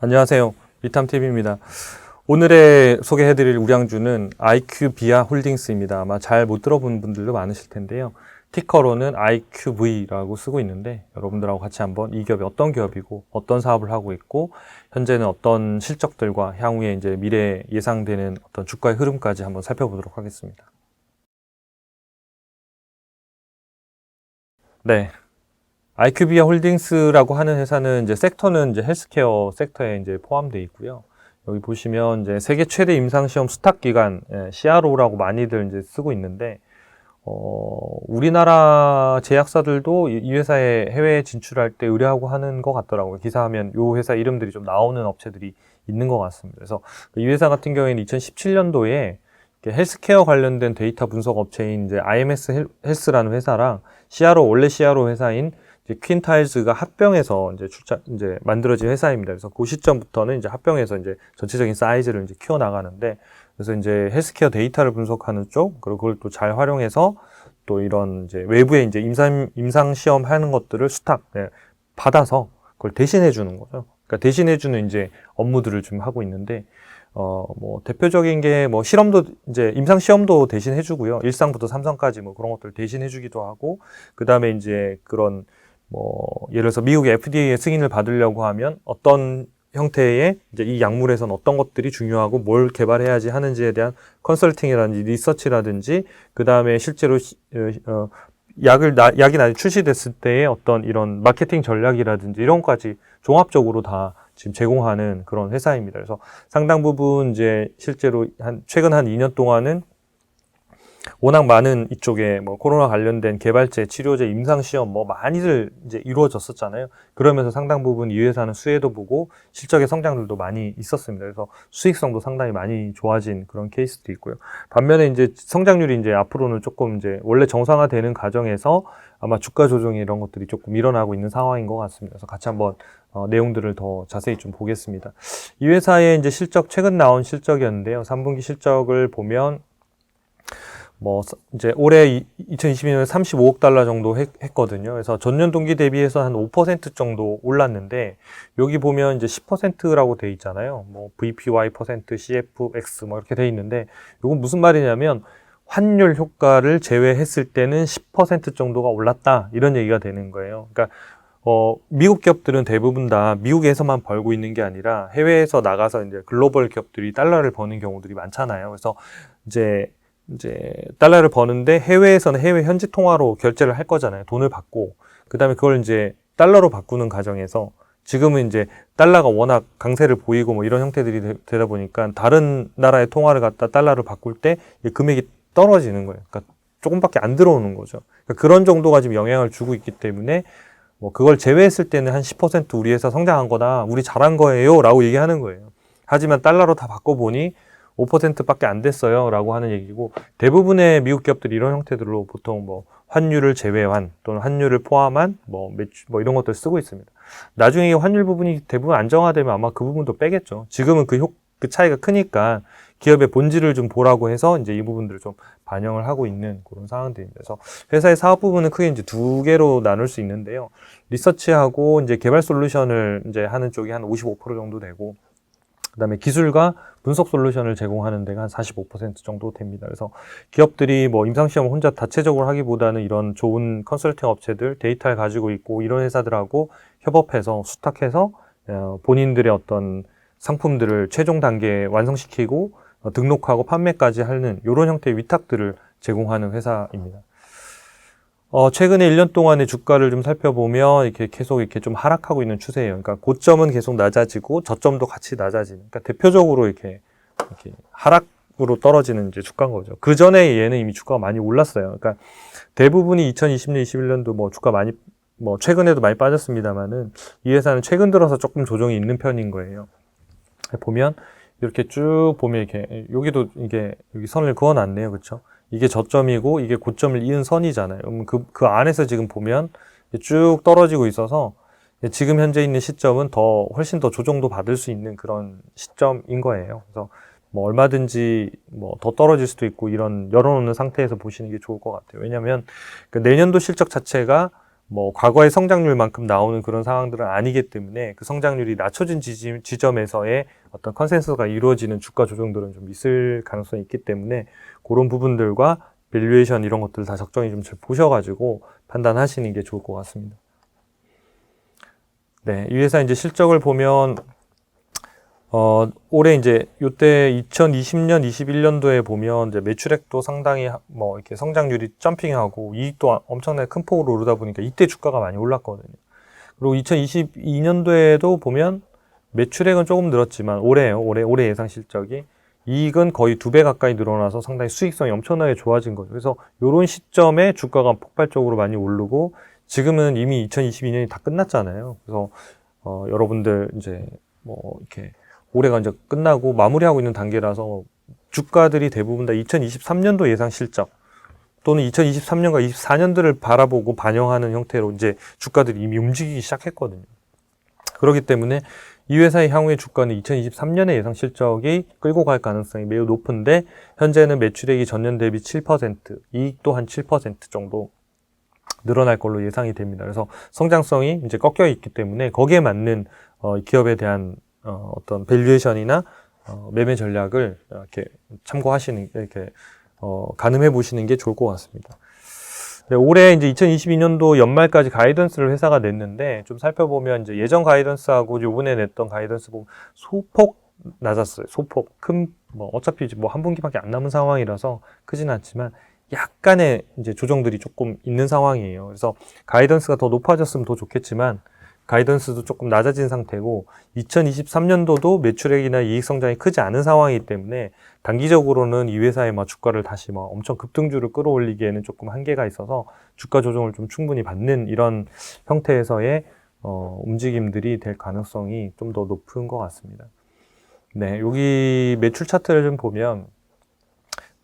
안녕하세요. 리탐TV입니다. 오늘의 소개해드릴 우량주는 IQVIA 홀딩스입니다. 아마 잘 못 들어본 분들도 많으실 텐데요. 티커로는 IQV라고 쓰고 있는데 여러분들하고 같이 한번 이 기업이 어떤 기업이고 어떤 사업을 하고 있고 현재는 어떤 실적들과 향후에 이제 미래 예상되는 어떤 주가의 흐름까지 한번 살펴보도록 하겠습니다. 네. IQVIA 홀딩스라고 하는 회사는 이제 섹터는 이제 헬스케어 섹터에 이제 포함되어 있고요. 여기 보시면 이제 세계 최대 임상시험 수탁 기관 CRO라고 많이들 이제 쓰고 있는데 우리나라 제약사들도 이 회사에 해외에 진출할 때 의뢰하고 하는 것 같더라고요. 기사하면 이 회사 이름들이 좀 나오는 업체들이 있는 것 같습니다. 그래서 이 회사 같은 경우에는 2017년도에 헬스케어 관련된 데이터 분석 업체인 이제 IMS 헬스라는 회사랑 원래 CRO 회사인 퀸타일즈가 합병해서 이제 만들어진 회사입니다. 그래서 그 시점부터는 이제 합병해서 이제 전체적인 사이즈를 이제 키워 나가는데, 그래서 이제 헬스케어 데이터를 분석하는 쪽, 그리고 그걸 또 잘 활용해서 또 이런 이제 외부에 이제 임상 시험 하는 것들을 받아서 그걸 대신해 주는 거죠. 그러니까 대신해 주는 이제 업무들을 좀 하고 있는데, 뭐 대표적인 게 뭐 실험도 이제 임상 시험도 대신 해주고요. 1상부터 3상까지 뭐 그런 것들 대신 해주기도 하고, 그 다음에 이제 그런 뭐 예를 들어서 미국의 FDA의 승인을 받으려고 하면 어떤 형태의 이제 이 약물에선 어떤 것들이 중요하고 뭘 개발해야지 하는지에 대한 컨설팅이라든지 리서치라든지, 그 다음에 실제로 약이 나중에 출시됐을 때의 어떤 이런 마케팅 전략이라든지 이런 것까지 종합적으로 다 지금 제공하는 그런 회사입니다. 그래서 상당 부분 이제 실제로 최근 한 2년 동안은 워낙 많은 이쪽에 뭐 코로나 관련된 개발제, 치료제, 임상시험 뭐 많이들 이제 이루어졌었잖아요. 그러면서 상당 부분 이 회사는 수혜도 보고 실적의 성장들도 많이 있었습니다. 그래서 수익성도 상당히 많이 좋아진 그런 케이스도 있고요. 반면에 이제 성장률이 이제 앞으로는 조금 이제 원래 정상화되는 과정에서 아마 주가 조정이 이런 것들이 조금 일어나고 있는 상황인 것 같습니다. 그래서 같이 한번 내용들을 더 자세히 좀 보겠습니다. 이 회사의 이제 최근 나온 실적이었는데요. 3분기 실적을 보면 뭐 이제 올해 2022년에 35억 달러 정도 했거든요. 그래서 전년 동기 대비해서 한 5% 정도 올랐는데, 여기 보면 이제 10%라고 돼 있잖아요. 뭐 VPY 퍼센트, CFX 뭐 이렇게 돼 있는데, 이건 무슨 말이냐면 환율 효과를 제외했을 때는 10% 정도가 올랐다, 이런 얘기가 되는 거예요. 그러니까 미국 기업들은 대부분 다 미국에서만 벌고 있는 게 아니라 해외에서 나가서 이제 글로벌 기업들이 달러를 버는 경우들이 많잖아요. 그래서 이제 달러를 버는데 해외에서는 해외 현지 통화로 결제를 할 거잖아요. 돈을 받고. 그 다음에 그걸 이제 달러로 바꾸는 과정에서 지금은 이제 달러가 워낙 강세를 보이고 뭐 이런 형태들이 되다 보니까 다른 나라의 통화를 갖다 달러로 바꿀 때 금액이 떨어지는 거예요. 그러니까 조금밖에 안 들어오는 거죠. 그러니까 그런 정도가 지금 영향을 주고 있기 때문에 뭐 그걸 제외했을 때는 한 10% 우리 회사 성장한 거다, 우리 잘한 거예요 라고 얘기하는 거예요. 하지만 달러로 다 바꿔보니 5%밖에 안 됐어요 라고 하는 얘기고, 대부분의 미국 기업들이 이런 형태들로 보통 뭐 환율을 제외한 또는 환율을 포함한 뭐 매출 뭐 이런 것들 쓰고 있습니다. 나중에 환율 부분이 대부분 안정화되면 아마 그 부분도 빼겠죠. 지금은 그 차이가 크니까 기업의 본질을 좀 보라고 해서 이제 이 부분들을 좀 반영을 하고 있는 그런 상황들입니다. 그래서 회사의 사업 부분은 크게 이제 두 개로 나눌 수 있는데요. 리서치하고 이제 개발 솔루션을 이제 하는 쪽이 한 55% 정도 되고, 그다음에 기술과 분석 솔루션을 제공하는 데가 한 45% 정도 됩니다. 그래서 기업들이 뭐 임상시험을 혼자 다체적으로 하기보다는 이런 좋은 컨설팅 업체들, 데이터를 가지고 있고 이런 회사들하고 협업해서 수탁해서 본인들의 어떤 상품들을 최종 단계에 완성시키고 등록하고 판매까지 하는 이런 형태의 위탁들을 제공하는 회사입니다. 최근에 1년 동안의 주가를 좀 살펴보면 이렇게 계속 이렇게 좀 하락하고 있는 추세예요. 그러니까 고점은 계속 낮아지고 저점도 같이 낮아지는. 그러니까 대표적으로 이렇게 하락으로 떨어지는 이제 주가인 거죠. 그 전에 얘는 이미 주가가 많이 올랐어요. 그러니까 대부분이 2020년, 21년도 뭐 주가 많이 뭐 최근에도 많이 빠졌습니다만은 이 회사는 최근 들어서 조금 조정이 있는 편인 거예요. 보면 이렇게 쭉 보면 이렇게 여기도 여기 선을 그어놨네요, 그렇죠? 이게 저점이고 이게 고점을 이은 선이잖아요. 그럼 그 안에서 지금 보면 쭉 떨어지고 있어서 지금 현재 있는 시점은 훨씬 더 조정도 받을 수 있는 그런 시점인 거예요. 그래서 뭐 얼마든지 뭐 더 떨어질 수도 있고 이런 열어놓는 상태에서 보시는 게 좋을 것 같아요. 왜냐하면 그 내년도 실적 자체가 뭐 과거의 성장률만큼 나오는 그런 상황들은 아니기 때문에 그 성장률이 낮춰진 지점에서의 어떤 컨센서스가 이루어지는 주가 조정들은 좀 있을 가능성이 있기 때문에 그런 부분들과 밸류에이션 이런 것들 다 적정히 좀 잘 보셔가지고 판단하시는 게 좋을 것 같습니다. 네, 이 회사 이제 실적을 보면 올해 이제 요때 2020년, 21년도에 보면 이제 매출액도 상당히 뭐 이렇게 성장률이 점핑하고 이익도 엄청나게 큰 폭으로 오르다 보니까 이때 주가가 많이 올랐거든요. 그리고 2022년도에도 보면 매출액은 조금 늘었지만 올해 예상 실적이 이익은 거의 2배 가까이 늘어나서 상당히 수익성이 엄청나게 좋아진 거죠. 그래서 요런 시점에 주가가 폭발적으로 많이 오르고 지금은 이미 2022년이 다 끝났잖아요. 그래서 여러분들 이제 뭐 이렇게 올해가 이제 끝나고 마무리하고 있는 단계라서 주가들이 대부분 다 2023년도 예상 실적 또는 2023년과 24년도를 바라보고 반영하는 형태로 이제 주가들이 이미 움직이기 시작했거든요. 그렇기 때문에 이 회사의 향후의 주가는 2023년의 예상 실적이 끌고 갈 가능성이 매우 높은데 현재는 매출액이 전년 대비 7%, 이익도 한 7% 정도 늘어날 걸로 예상이 됩니다. 그래서 성장성이 이제 꺾여 있기 때문에 거기에 맞는 기업에 대한 어떤 밸류에이션이나 매매 전략을 이렇게 참고하시는 이렇게 가늠해 보시는 게 좋을 것 같습니다. 네, 올해 이제 2022년도 연말까지 가이던스를 회사가 냈는데 좀 살펴보면 이제 예전 가이던스하고 요번에 냈던 가이던스 보면 소폭 낮았어요. 소폭 뭐 어차피 이제 뭐 한 분기밖에 안 남은 상황이라서 크진 않지만 약간의 이제 조정들이 조금 있는 상황이에요. 그래서 가이던스가 더 높아졌으면 더 좋겠지만 가이던스도 조금 낮아진 상태고 2023년도도 매출액이나 이익 성장이 크지 않은 상황이기 때문에 단기적으로는 이 회사의 주가를 다시 엄청 급등주를 끌어올리기에는 조금 한계가 있어서 주가 조정을 좀 충분히 받는 이런 형태에서의 움직임들이 될 가능성이 좀 더 높은 것 같습니다. 네, 여기 매출 차트를 좀 보면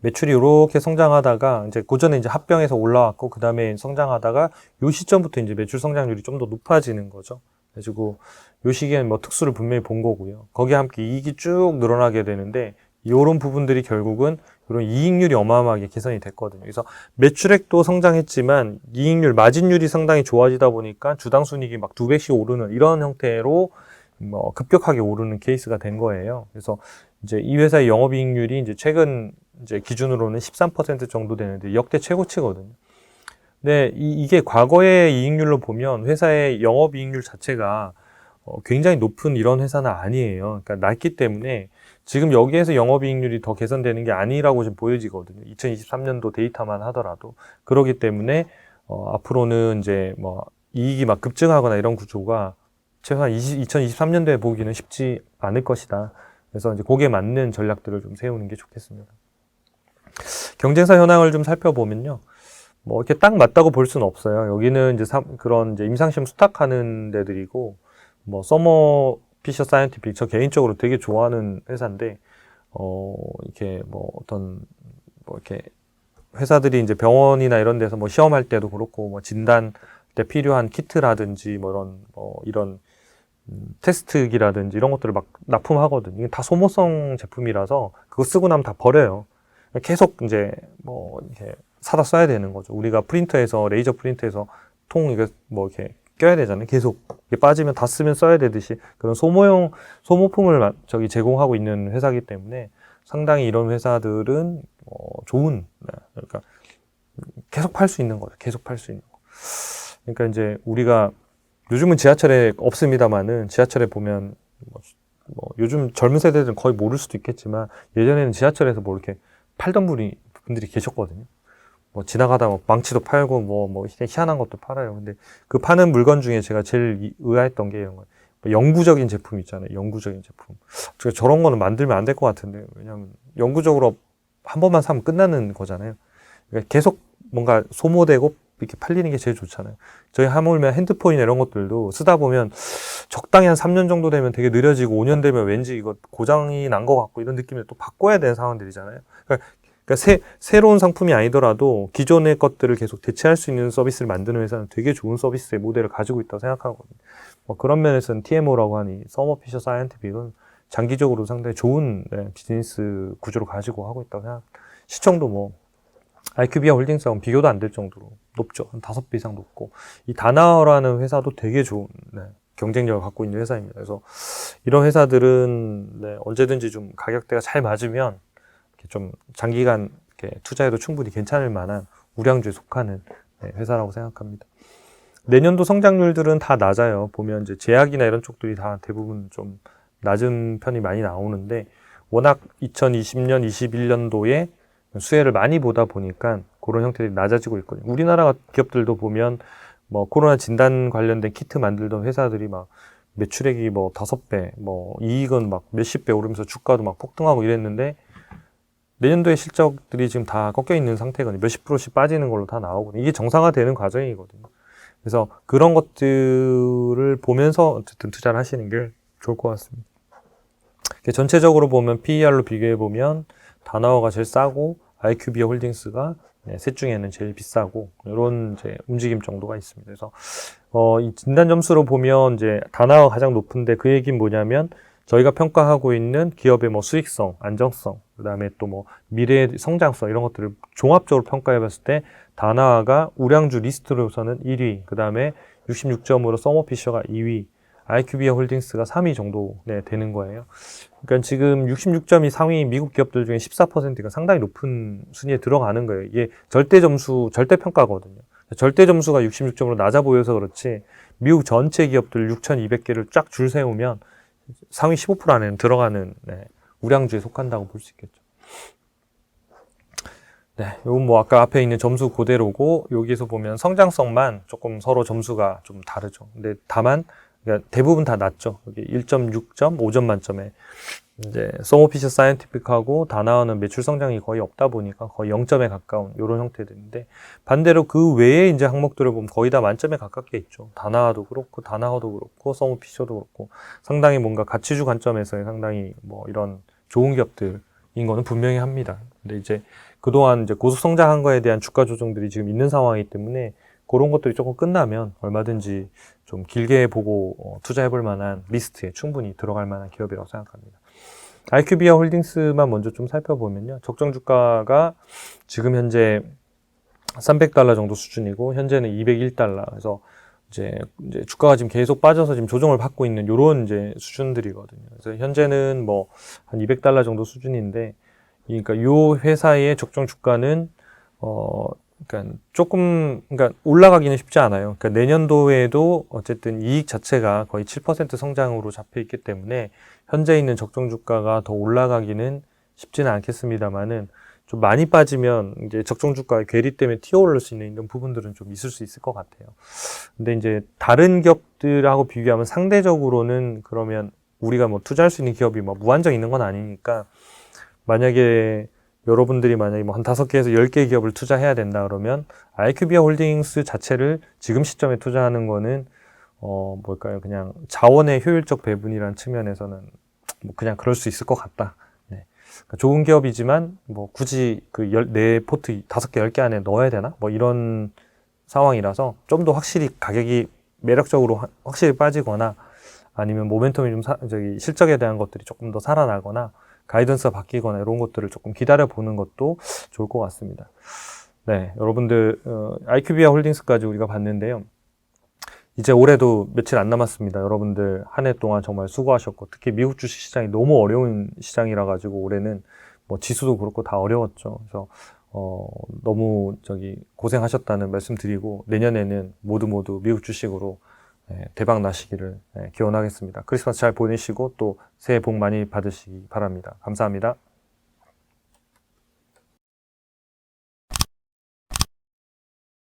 매출이 이렇게 성장하다가 이제 고전에 이제 합병해서 올라왔고 그 다음에 성장하다가 요 시점부터 이제 매출 성장률이 좀 더 높아지는 거죠. 그래가지고 요 시기에는 뭐 특수를 분명히 본 거고요. 거기에 함께 이익이 쭉 늘어나게 되는데 이런 부분들이 결국은 이런 이익률이 어마어마하게 개선이 됐거든요. 그래서 매출액도 성장했지만 이익률, 마진율이 상당히 좋아지다 보니까 주당 순이익이 막 2배씩 오르는 이런 형태로 뭐 급격하게 오르는 케이스가 된 거예요. 그래서 이제 이 회사의 영업이익률이 이제 최근 이제 기준으로는 13% 정도 되는데 역대 최고치거든요. 근데 이게 과거의 이익률로 보면 회사의 영업이익률 자체가 굉장히 높은 이런 회사는 아니에요. 그러니까 낮기 때문에 지금 여기에서 영업이익률이 더 개선되는 게 아니라고 지금 보여지거든요. 2023년도 데이터만 하더라도. 그렇기 때문에 앞으로는 이제 뭐 이익이 막 급증하거나 이런 구조가 최소한 2023년도에 보기는 쉽지 않을 것이다. 그래서 이제 거기에 맞는 전략들을 좀 세우는 게 좋겠습니다. 경쟁사 현황을 좀 살펴보면요. 뭐 이렇게 딱 맞다고 볼 수는 없어요. 여기는 이제 그런 이제 임상시험 수탁하는 데들이고, 뭐 서머 피셔 사이언티픽 저 개인적으로 되게 좋아하는 회사인데, 이렇게 뭐 어떤 뭐 이렇게 회사들이 이제 병원이나 이런 데서 뭐 시험할 때도 그렇고, 뭐 진단 때 필요한 키트라든지 뭐 이런 테스트기라든지 이런 것들을 막 납품하거든요. 이게 다 소모성 제품이라서 그거 쓰고 나면 다 버려요. 계속 이제 뭐 이렇게 사다 써야 되는 거죠. 우리가 프린터에서 레이저 프린터에서 통 이거 뭐 이렇게 껴야 되잖아요. 계속 이게 빠지면 다 쓰면 써야 되듯이 그런 소모품을 제공하고 있는 회사이기 때문에 상당히 이런 회사들은 좋은 그러니까 계속 팔 수 있는 거죠. 계속 팔 수 있는 거. 그러니까 이제 우리가 요즘은 지하철에 없습니다만은 지하철에 보면 뭐 요즘 젊은 세대들은 거의 모를 수도 있겠지만 예전에는 지하철에서 뭐 이렇게 팔던 분들이 계셨거든요. 뭐 지나가다 뭐 망치도 팔고 뭐 희한한 것도 팔아요. 근데 그 파는 물건 중에 제가 제일 의아했던 게 이런 거예요. 영구적인 제품 있잖아요. 영구적인 제품. 저런 거는 만들면 안 될 것 같은데 왜냐하면 영구적으로 한 번만 사면 끝나는 거잖아요. 그러니까 계속 뭔가 소모되고 이렇게 팔리는 게 제일 좋잖아요. 저희 하물며 핸드폰이나 이런 것들도 쓰다 보면 적당히 한 3년 정도 되면 되게 느려지고 5년 되면 왠지 이거 고장이 난 것 같고 이런 느낌을 또 바꿔야 되는 상황들이잖아요. 그러니까 새로운 상품이 아니더라도 기존의 것들을 계속 대체할 수 있는 서비스를 만드는 회사는 되게 좋은 서비스의 모델을 가지고 있다고 생각하거든요. 뭐 그런 면에서는 TMO라고 하니 서머 피셔 사이언티픽은 장기적으로 상당히 좋은 비즈니스 구조를 가지고 하고 있다고 생각합니다. 시청도 뭐 IQVIA 홀딩스하고는 비교도 안 될 정도로 높죠. 한 5배 이상 높고, 이 다나와라는 회사도 되게 좋은 경쟁력을 갖고 있는 회사입니다. 그래서 이런 회사들은 언제든지 좀 가격대가 잘 맞으면 이렇게 좀 장기간 이렇게 투자해도 충분히 괜찮을 만한 우량주에 속하는 회사라고 생각합니다. 내년도 성장률들은 다 낮아요. 보면 이제 제약이나 이런 쪽들이 다 대부분 좀 낮은 편이 많이 나오는데, 워낙 2020년, 21년도에 수혜를 많이 보다 보니까 그런 형태들이 낮아지고 있거든요. 우리나라 기업들도 보면 뭐 코로나 진단 관련된 키트 만들던 회사들이 막 매출액이 뭐 5배, 뭐 이익은 막 몇십 배 오르면서 주가도 막 폭등하고 이랬는데, 내년도의 실적들이 지금 다 꺾여 있는 상태거든요. 몇십 프로씩 빠지는 걸로 다 나오거든요. 이게 정상화되는 과정이거든요. 그래서 그런 것들을 보면서 어쨌든 투자를 하시는 게 좋을 것 같습니다. 전체적으로 보면 PER로 비교해 보면 다나와가 제일 싸고 IQVIA 홀딩스가 셋 중에는 제일 비싸고, 이런 이제 움직임 정도가 있습니다. 그래서 이 진단 점수로 보면 이제 다나와가 가장 높은데, 그 얘기는 뭐냐면 저희가 평가하고 있는 기업의 뭐 수익성, 안정성, 그다음에 또 뭐 미래의 성장성, 이런 것들을 종합적으로 평가해 봤을 때 다나와가 우량주 리스트로서는 1위, 그다음에 66점으로 서머피셔가 2위, IQVIA 홀딩스가 3위 정도 되는 거예요. 그러니까 지금 66점이 상위 미국 기업들 중에 14%가 상당히 높은 순위에 들어가는 거예요. 이게 절대 점수, 절대 평가거든요. 절대 점수가 66점으로 낮아 보여서 그렇지, 미국 전체 기업들 6,200개를 쫙 줄 세우면 상위 15% 안에는 들어가는 우량주에 속한다고 볼 수 있겠죠. 이건 뭐 아까 앞에 있는 점수 그대로고, 여기에서 보면 성장성만 조금 서로 점수가 좀 다르죠. 근데 다만 그러니까 대부분 다 낮죠. 여기 1.6점, 5점 만점에 이제 서머피셔 사이언티픽하고 다나와는 매출 성장이 거의 없다 보니까 거의 0점에 가까운 이런 형태들인데, 반대로 그 외에 이제 항목들을 보면 거의 다 만점에 가깝게 있죠. 다나와도 그렇고 다나와도 그렇고 서머피셔도 그렇고 상당히 뭔가 가치주 관점에서 상당히 뭐 이런 좋은 기업들인 거는 분명히 합니다. 근데 이제 그동안 이제 고속 성장한 거에 대한 주가 조정들이 지금 있는 상황이기 때문에 그런 것들이 조금 끝나면 얼마든지 좀 길게 보고 투자해 볼 만한 리스트에 충분히 들어갈 만한 기업이라고 생각합니다. IQVIA 홀딩스만 먼저 좀 살펴보면요. 적정 주가가 지금 현재 $300 정도 수준이고, 현재는 $201. 그래서 이제 주가가 지금 계속 빠져서 지금 조정을 받고 있는 요런 이제 수준들이거든요. 그래서 현재는 뭐 한 $200 정도 수준인데, 그러니까 요 회사의 적정 주가는 그러니까 조금, 그러니까 올라가기는 쉽지 않아요. 그러니까 내년도에도 어쨌든 이익 자체가 거의 7% 성장으로 잡혀 있기 때문에 현재 있는 적정 주가가 더 올라가기는 쉽지는 않겠습니다만은, 좀 많이 빠지면 이제 적정 주가의 괴리 때문에 튀어오를 수 있는 부분들은 좀 있을 수 있을 것 같아요. 근데 이제 다른 기업들하고 비교하면 상대적으로는, 그러면 우리가 뭐 투자할 수 있는 기업이 뭐 무한정 있는 건 아니니까, 만약에 여러분들이 만약에 뭐 한 5개에서 10개 기업을 투자해야 된다 그러면 IQVIA 홀딩스 자체를 지금 시점에 투자하는 거는 뭘까요? 그냥 자원의 효율적 배분이라는 측면에서는 뭐 그냥 그럴 수 있을 것 같다. 그러니까 좋은 기업이지만 뭐 굳이 내 포트 5개, 10개 안에 넣어야 되나? 뭐 이런 상황이라서 좀 더 확실히 가격이 매력적으로 확실히 빠지거나, 아니면 모멘텀이 좀 실적에 대한 것들이 조금 더 살아나거나 가이던스가 바뀌거나 이런 것들을 조금 기다려 보는 것도 좋을 것 같습니다. 여러분들 IQVIA 홀딩스까지 우리가 봤는데요. 이제 올해도 며칠 안 남았습니다. 여러분들 한 해 동안 정말 수고하셨고, 특히 미국 주식 시장이 너무 어려운 시장이라 가지고 올해는 뭐 지수도 그렇고 다 어려웠죠. 그래서 너무 고생하셨다는 말씀 드리고, 내년에는 모두 미국 주식으로 대박 나시기를 기원하겠습니다. 크리스마스 잘 보내시고 또 새해 복 많이 받으시기 바랍니다. 감사합니다.